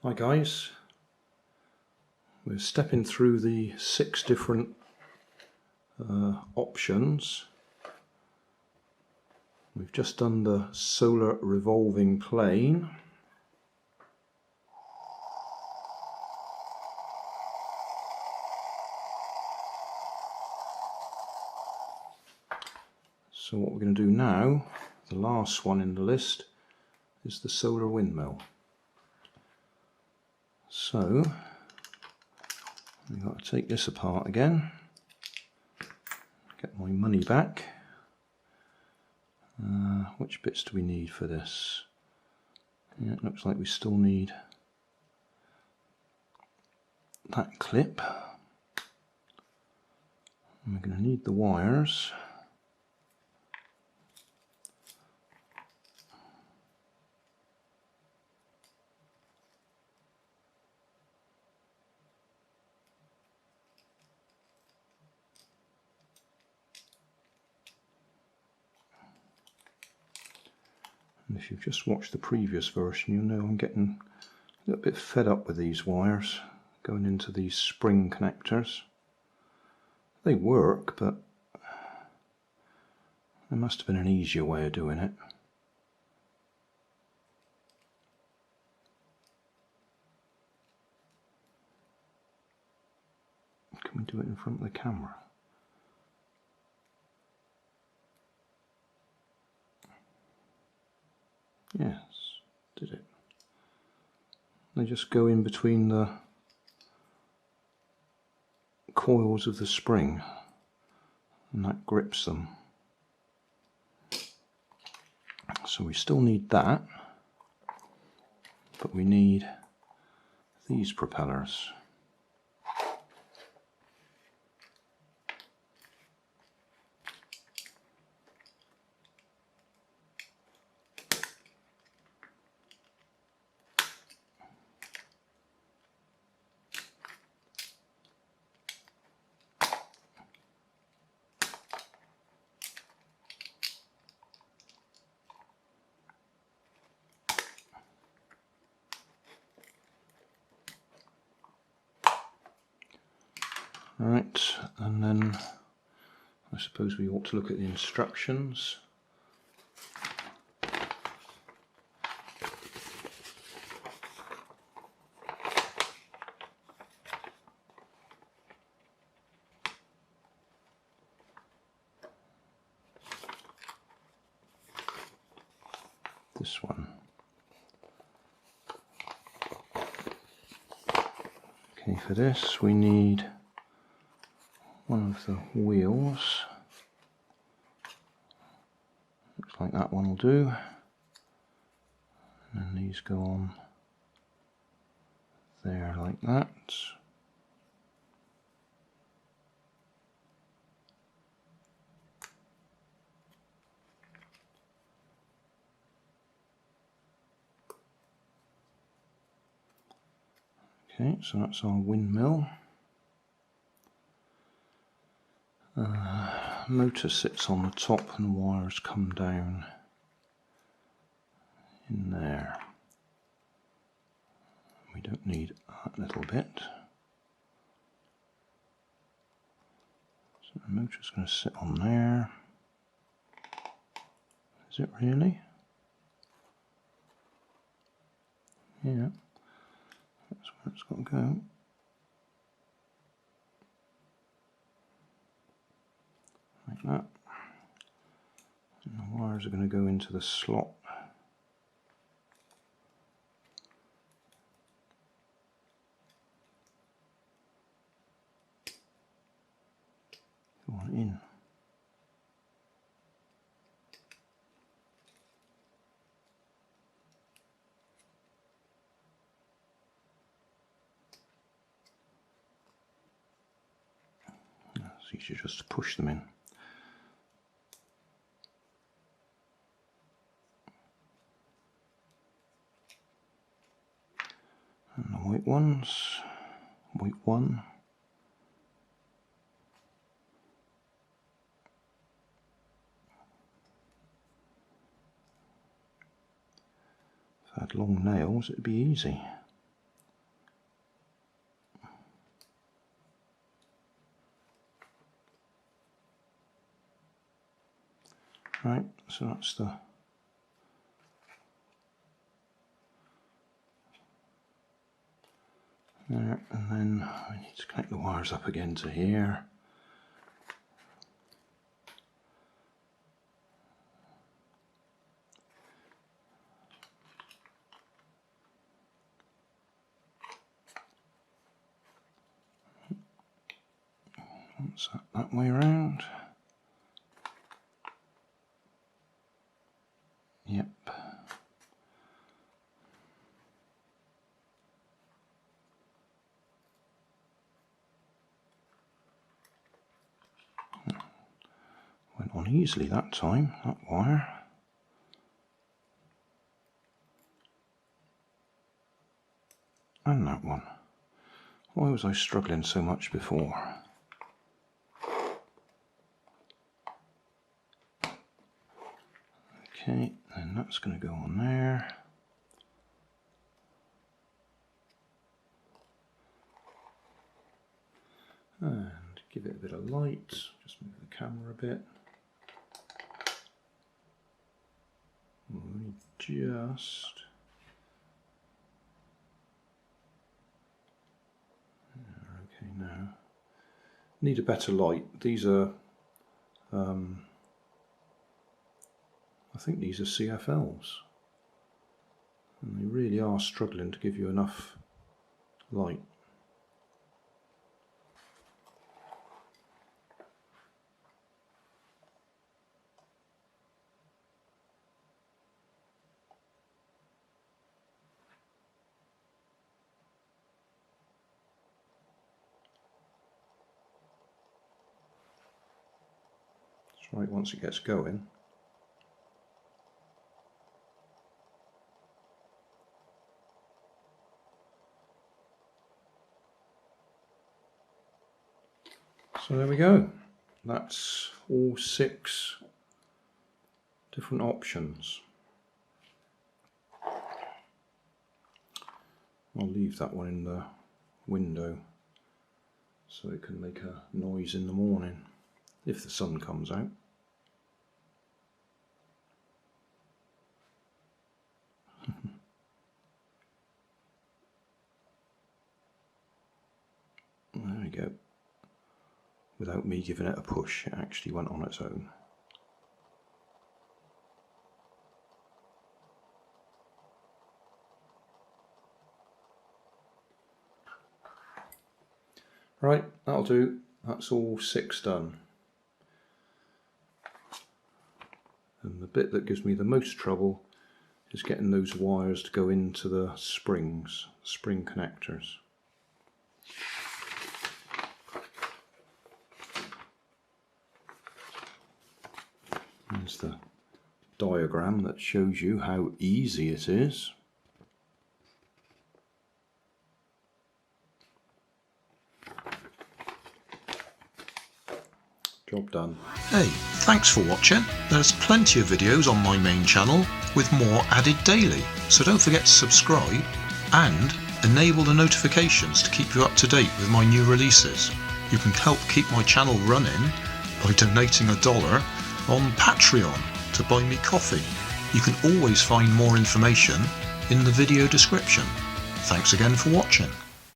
Hi guys, we're stepping through the 6 different options. We've just done the solar revolving plane. So what we're going to do now, the last one in the list, is the solar windmill. So we've got to take this apart again, get my money back. Which bits do we need for this? Yeah, it looks like we still need that clip. And we're going to need the wires. And if you've just watched the previous version, you'll know I'm getting a little bit fed up with these wires going into these spring connectors. They work, but there must have been an easier way of doing it. Can we do it in front of the camera? Yes, did it. They just go in between the coils of the spring and that grips them. So we still need that, but we need these propellers. Right, and then I suppose we ought to look at the instructions. This one. Okay, for this we need one of the wheels. Looks like that one will do. And then these go on there like that. Okay, so that's our windmill. Motor sits on the top and the wires come down in there. We don't need that little bit. So the motor's going to sit on there. Is it really? Yeah, that's where it's got to go. Like that. And the wires are going to go into the slot. Go on in. It's easier just to push them in. And the white ones, white one. If I had long nails, it'd be easy. Right, so that's the there, and then I need to connect the wires up again to here. Once that way around. Yep. Went on easily that time, that wire. And that one. Why was I struggling so much before? Okay, and that's going to go on there. And give it a bit of light, just move the camera a bit. Only just. Okay, now. Need a better light. These are, I think these are CFLs. And they really are struggling to give you enough light. That's right, once it gets going. So there we go. That's all 6 different options. I'll leave that one in the window so it can make a noise in the morning if the sun comes out. There we go. Without me giving it a push, it actually went on its own. Right, that'll do. That's all 6 done. And the bit that gives me the most trouble is getting those wires to go into the springs, spring connectors. There's the diagram that shows you how easy it is. Job done. Hey, thanks for watching. There's plenty of videos on my main channel with more added daily, so don't forget to subscribe and enable the notifications to keep you up to date with my new releases. You can help keep my channel running by donating $1 on Patreon to buy me coffee. You can always find more information in the video description. Thanks again for watching.